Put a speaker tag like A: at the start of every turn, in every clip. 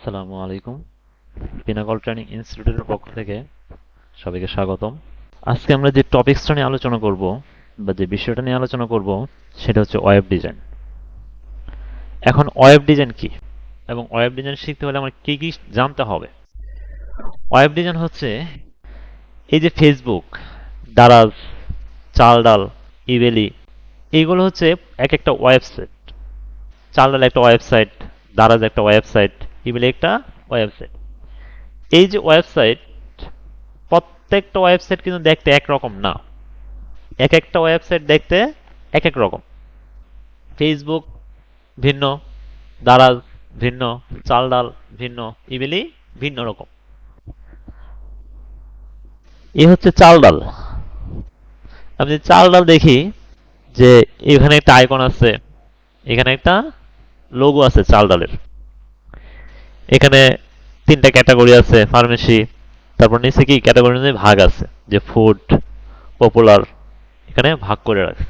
A: আসসালামু আলাইকুম। Pinnacle training ইনস্টিটিউটের পক্ষ থেকে সবাইকে স্বাগতম। আজকে আমরা যে টপিকসটা নিয়ে আলোচনা করব বা যে বিষয়টা নিয়ে আলোচনা করব সেটা হচ্ছে ওয়েব ডিজাইন। এখন ওয়েব ডিজাইন কি এবং ওয়েব ডিজাইন শিখতে হলে আমার কি কি জানতে হবে? ওয়েব ডিজাইন হচ্ছে এই যে ফেসবুক, দারাজ, চালডাল, ইবেলি, এইগুলো হচ্ছে এক একটা ওয়েবসাইট। চালডাল একটা ওয়েবসাইট, দারাজ একটা ওয়েবসাইট, ইবেলি একটা ওয়েবসাইট। এই যে ওয়েবসাইট, প্রত্যেকটা ওয়েবসাইট কিন্তু দেখতে একরকম না। এক একটা ওয়েবসাইট দেখতে এক এক রকম। ফেসবুক ভিন্ন, দারাজ ভিন্ন, চালডাল ভিন্ন, ইমেলি ভিন্ন রকম। এ হচ্ছে চালডাল। আমি যদি চালডাল দেখি যে এখানে একটা আইকন আছে, এখানে একটা লোগো আছে চালডালের, এখানে তিনটা ক্যাটাগরি আছে, ফার্মেসি, তারপর নিচে কি ক্যাটাগরি অনুযায়ী ভাগ আছে, যে ফুড, পপুলার, এখানে ভাগ করে রাখছে।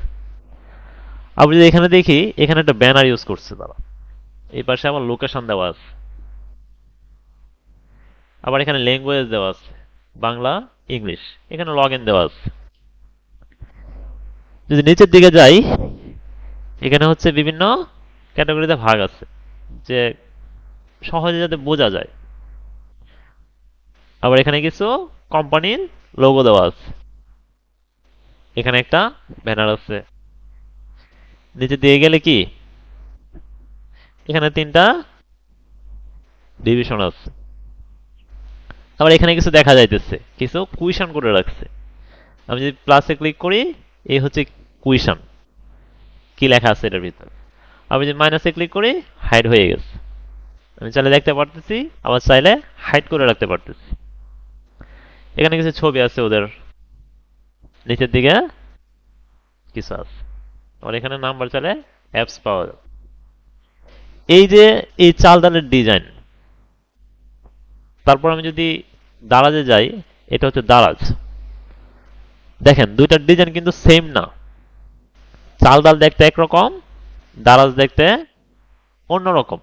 A: আমরা যদি এখানে দেখি, এখানে একটা ব্যানার ইউজ করছে তারা, এই পাশে আমার লোকেশন দেওয়া আছে, আবার এখানে ল্যাঙ্গুয়েজ দেওয়া আছে, বাংলা, ইংলিশ, এখানে লগ ইন দেওয়া আছে। যদি নিচের দিকে যাই, এখানে হচ্ছে বিভিন্ন ক্যাটাগরিতে ভাগ আছে, যে সহজে যাতে বোঝা যায়। আবার এখানে কিছু কোম্পানির লোগো দেওয়া আছে, এখানে একটা ব্যানার আছে। নিচে দিয়ে গেলে কি, এখানে তিনটা ডিভিশন আছে। আবার এখানে কিছু দেখা যাইতেছে, কিছু কুইশন করে রাখছে। আমি যদি প্লাসে ক্লিক করি, এই হচ্ছে কুইশন, কি লেখা আছে এটার ভিতর। আমি যদি মাইনাসে ক্লিক করি, হাইড হয়ে গেছে। আমি চাইলে দেখতে পারতেছি, আবার চাইলে হাইড করে রাখতে পারতেছি। এখানে কিছু ছবি আছে ওদের, নিচের দিকে কিছু আছে। আবার এখানে নাম্বার চাইলে অ্যাপস পাওয়া যাবে। এই যে এই চাল ডালের ডিজাইন। তারপর আমি যদি দারাজে যাই, এটা হচ্ছে দারাজ। দেখেন দুইটার ডিজাইন কিন্তু সেম না। চাল ডাল দেখতে একরকম, দারাজ দেখতে অন্যরকম।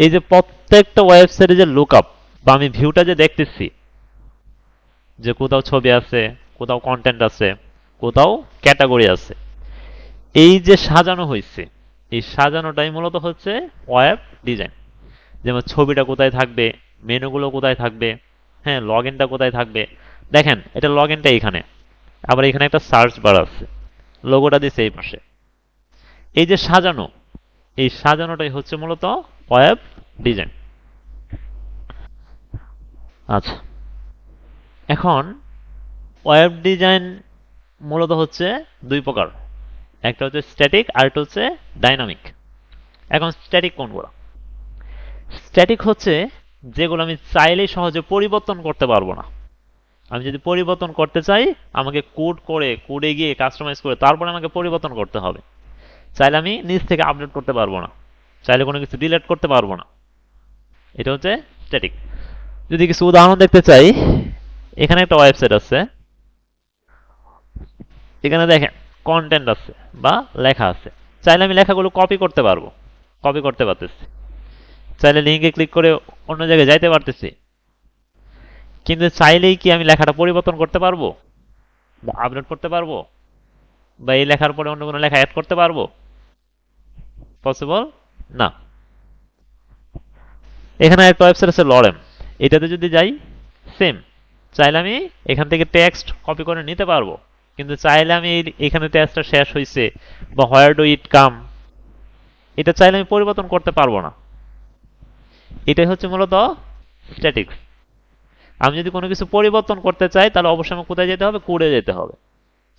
A: এই যে প্রত্যেকটা ওয়েবসাইটে যে লুক আপ বা আমি ভিউটা যে দেখতেছি, যে কোথাও ছবি আছে, কোথাও কন্টেন্ট আছে, কোথাও ক্যাটাগরি আছে, এই যে সাজানো হয়েছে, এই সাজানোটাই মূলত হচ্ছে ওয়েব ডিজাইন। যেমন ছবিটা কোথায় থাকবে, মেনুগুলো কোথায় থাকবে, হ্যাঁ লগ ইনটা কোথায় থাকবে। দেখেন এটা লগ ইনটা এখানে, আবার এখানে একটা সার্চ বার আছে, লোগোটা দিছে এই পাশে। এই যে সাজানো, এই সাজানোটাই হচ্ছে মূলত ওয়েব ডিজাইন। আচ্ছা, এখন ওয়েব ডিজাইন মূলত হচ্ছে দুই প্রকার, একটা হচ্ছে স্ট্যাটিক আর একটা হচ্ছে ডাইনামিক। এখন স্ট্যাটিক কোনগুলো? স্ট্যাটিক হচ্ছে যেগুলো আমি চাইলেই সহজে পরিবর্তন করতে পারবো না। আমি যদি পরিবর্তন করতে চাই, আমাকে কোড করে, কোডে গিয়ে কাস্টমাইজ করে তারপরে আমাকে পরিবর্তন করতে হবে। চাইলে আমি নিজ থেকে আপডেট করতে পারবো না, চাইলে কোনো কিছু ডিলিট করতে পারবো না। এটা হচ্ছে স্ট্যাটিক। যদি কিছু উদাহরণ দেখতে চাই, এখানে একটা ওয়েবসাইট আছে, এখানে দেখেন কন্টেন্ট আছে বা লেখা আছে। চাইলে আমি লেখাগুলো কপি করতে পারবো, কপি করতে পারতেছি। চাইলে লিঙ্কে ক্লিক করে অন্য জায়গায় যাইতে পারতেছি। কিন্তু চাইলেই কি আমি লেখাটা পরিবর্তন করতে পারবো বা আপলোড করতে পারবো বা এই লেখার পরে অন্য কোনো লেখা অ্যাড করতে পারবো? পসিবল না। এখানে একটা ওয়েবসাইট আছে লরেম, এটাতে যদি যাই, সেম। চাইলে আমি এখান থেকে টেক্সট কপি করে নিতে পারবো, কিন্তু চাইলে আমি এখানে টেক্সটটা শেষ হয়েছে বা হোয়ার ডু ইট কাম, এটা চাইলে আমি পরিবর্তন করতে পারবো না। এটাই হচ্ছে মূলত স্ট্যাটিক্স। আমি যদি কোনো কিছু পরিবর্তন করতে চাই, তাহলে অবশ্যই আমার কোথায় যেতে হবে? কোডে যেতে হবে।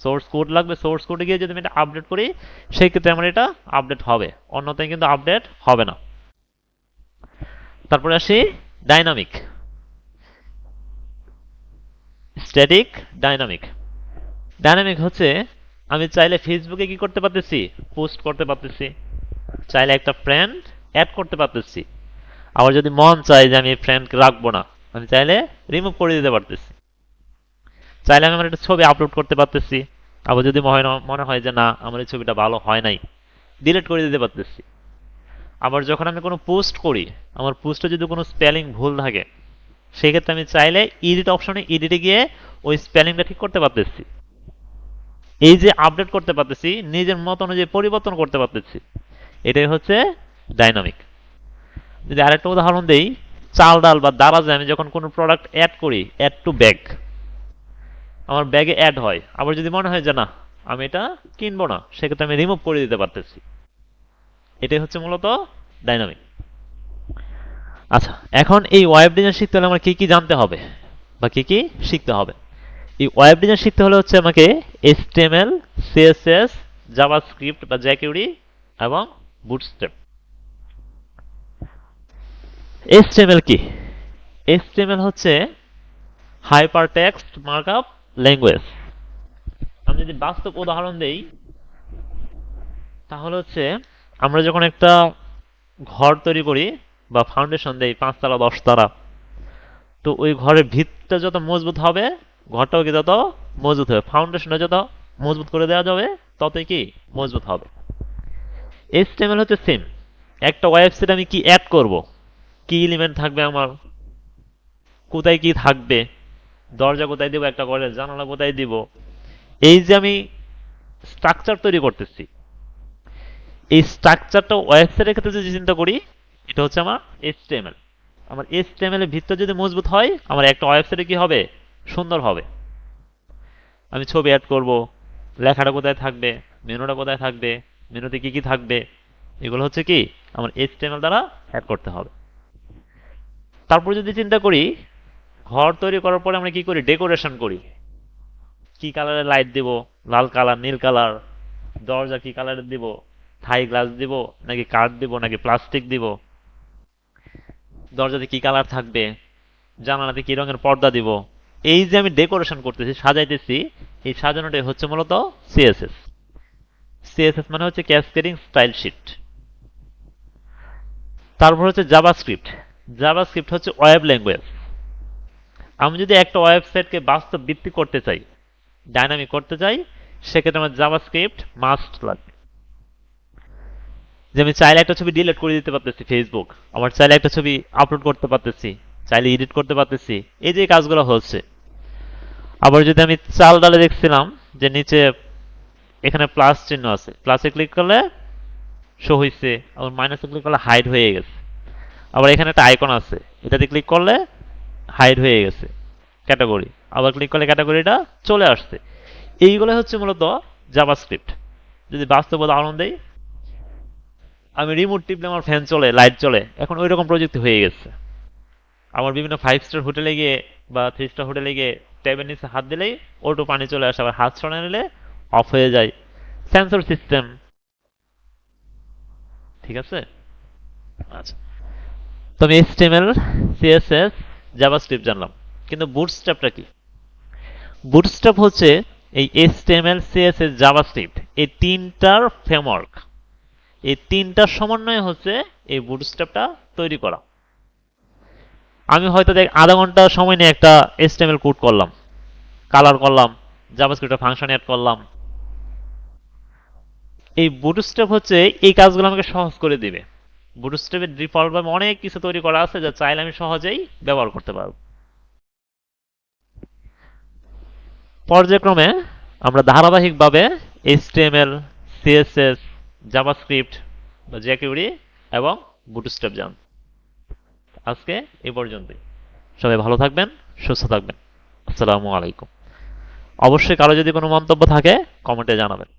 A: সোর্স কোড লাগবে, সোর্স কোডে গিয়ে যদি আমি এটা আপডেট করি, সেই ক্ষেত্রে আমার এটা আপডেট হবে, অন্যথায় কিন্তু আপডেট হবে না। তারপরে আসি ডাইনামিক। Static, dynamic. ডাইনামিক হচ্ছে আমি চাইলে ফেসবুকে কি করতে পারতেছি? পোস্ট করতে পারতেছি, চাইলে একটা ফ্রেন্ড অ্যাড করতে পারতেছি। আবার যদি মন চাই যে আমি ফ্রেন্ডকে রাখবো না, আমি চাইলে রিমুভ করে দিতে পারতেছি। চাইলে আমি আমার একটা ছবি আপলোড করতে পারতেছি, আবার যদি মনে হয় যে না আমার এই ছবিটা ভালো হয় নাই, ডিলিট করে দিতে পারতেছি। আবার যখন আমি কোনো পোস্ট করি, আমার পোস্টে যদি কোনো স্পেলিং ভুল থাকে, সেক্ষেত্রে আমি চাইলে এডিট অপশনে এডিটে গিয়ে ওই স্পেলিংটা ঠিক করতে পারতেছি। এই যে আপডেট করতে পারতেছি, নিজের মত অনুযায়ী পরিবর্তন করতে পারতেছি, এটাই হচ্ছে ডাইনামিক। যদি আরেকটা উদাহরণ দেই, চাল ডাল বা দারাজে আমি যখন কোনো প্রোডাক্ট অ্যাড করি, অ্যাড টু ব্যাগ, আমার ব্যাগে অ্যাড হয়, আবার যদি মনে হয় যে না আমি এটা কিনবো না, সেক্ষেত্রে আমি রিমুভ করে দিতে পারতেছি। এটাই হচ্ছে মূলত ডাইনামিক। আচ্ছা, এখন এই ওয়েব ডিজাইন শিখতে হলে আমার কি কি জানতে হবে বা কি কি শিখতে হবে? এই ওয়েব ডিজাইন শিখতে হলে হচ্ছে আমাকে HTML, CSS, জাভাস্ক্রিপ্ট বা jQuery এবং বুটস্ট্র্যাপ। HTML কি? HTML হচ্ছে হাইপার টেক্সট মার্কআপ ল্যাঙ্গুয়েজ। আমি যদি বাস্তব উদাহরণ দেই, তাহলে হচ্ছে আমরা যখন একটা ঘর তৈরি করি বা ফাউন্ডেশন দেই 5 তলা 10 তলা, তো ওই ঘরের ভিতটা যত মজবুত হবে, ঘরটাও কি তত মজবুত হবে। ফাউন্ডেশনটা যত মজবুত করে দেওয়া যাবে, ততই কি মজবুত হবে। HTML হচ্ছে সেম। একটা ওয়েবসাইট আমি কি অ্যাড করব, কি এলিমেন্ট থাকবে আমার, কোথায় কি থাকবে, দরজা কোথায় দিব, একটা ঘরের জানালা কোথায় দিব, এই যে আমি স্ট্রাকচার তৈরি করতেছি, এই স্ট্রাকচারটা ওয়েবসাইটের ক্ষেত্রে যদি চিন্তা করি, এটা হচ্ছে আমার HTML। আমার HTML এর ভিতর যদি মজবুত হয়, আমার একটা ওয়েবসাইটে কি হবে, সুন্দর হবে। আমি ছবি অ্যাড করব, লেখাটা কোথায় থাকবে, মেনুটা কোথায় থাকবে, মেনুতে কি কি থাকবে, এগুলো হচ্ছে কি আমার HTML দ্বারা অ্যাড করতে হবে। তারপর যদি চিন্তা করি, ঘর তৈরি করার পরে আমরা কি করি, ডেকোরেশন করি। কি কালারের লাইট দিব, লাল কালার, নীল কালার, দরজা কি কালারের দিব, থাই গ্লাস দিব নাকি কাঠ দিব নাকি প্লাস্টিক দিব, দরজাতে কি কালার থাকবে, জানালাতে কি রঙের পর্দা দিব। এই যে আমি ডেকোরেশন করতেছি, সাজাইতেছি, এই সাজানোটাই হচ্ছে মূলত সিএসএস। সিএসএস মানে হচ্ছে ক্যাসকেডিং স্টাইল শিট। তারপর হচ্ছে জাভাস্ক্রিপ্ট। জাভাস্ক্রিপ্ট হচ্ছে ওয়েব ল্যাঙ্গুয়েজ। আমি যদি একটা ওয়েবসাইটকে বাস্তব ভিত্তিক করতে চাই, ডাইনামিক করতে চাই, সেক্ষেত্রে আমার জাভাস্ক্রিপ্ট মাস্ট লাগবে। যে আমি চাইলে একটা ছবি ডিলিট করে দিতে পারতেছি ফেসবুক, আমার চাইলে একটা ছবি আপলোড করতে পারতেছি, চাইলে এডিট করতে পারতেছি, এই যে কাজগুলো হচ্ছে। আবার যদি আমি চাল ডালে দেখছিলাম যে নিচে এখানে প্লাস চিহ্ন আছে, প্লাসে ক্লিক করলে শো হয়েছে, আবার মাইনাসে ক্লিক করলে হাইড হয়ে গেছে। আবার এখানে একটা আইকন আছে, এটাতে ক্লিক করলে হাইড হয়ে গেছে ক্যাটাগরি, আবার ক্লিক করলে ক্যাটাগরিটা চলে আসছে। এইগুলো হচ্ছে মূলত জাভাস্ক্রিপ্ট। যদি বাস্তব উদাহরণ দেই, আমি রিমোট টিপলে আমার ফ্যান চলে, লাইট চলে, এখন ওই রকম প্রযুক্তি হয়ে গেছে। আমার বিভিন্ন 5 স্টার হোটেলে গিয়ে বা 3 স্টার হোটেলে গিয়ে ট্যাবের নিচে হাত দিলেই অটো পানি চলে আসে, আবার হাত সরানো নিলে অফ হয়ে যায়। Sensor system. ঠিক আছে। আচ্ছা, তো আমি HTML, CSS, জাভাস্ক্রিপ্ট জানলাম, কিন্তু বুটস্ট্র্যাপটা কি? বুটস্ট্র্যাপ হচ্ছে এই HTML, CSS, জাভাস্ক্রিপ্ট, এই তিনটার ফ্রেমওয়ার্ক, এই তিনটার সমন্বয় হচ্ছে এই বুটস্ট্র্যাপটা তৈরি করা। আমি হয়তো দেখ আধা ঘন্টা সময় নিয়ে একটা HTML কোড করলাম, কালার করলাম, জাভাস্ক্রিপ্টের ফাংশন অ্যাড করলাম। এই বুটস্ট্র্যাপ হচ্ছে এই কাজগুলো আমাকে সহজ করে দিবে। বুটস্ট্র্যাপের ডিফল্ট ভাবে অনেক কিছু তৈরি করা আছে, যা চাইলে আমি সহজেই ব্যবহার করতে পারবো। পর্যায়ক্রমে আমরা ধারাবাহিকভাবে HTML, CSS, জাভাস্ক্রিপ্ট বা jQuery এবং বুটস্ট্র্যাপ জানব। আজকে এই পর্যন্তই। সবাই ভালো থাকবেন, সুস্থ থাকবেন। আসসালামু আলাইকুম। অবশ্যই কারো যদি কোনো মন্তব্য থাকে, কমেন্টে জানাবেন।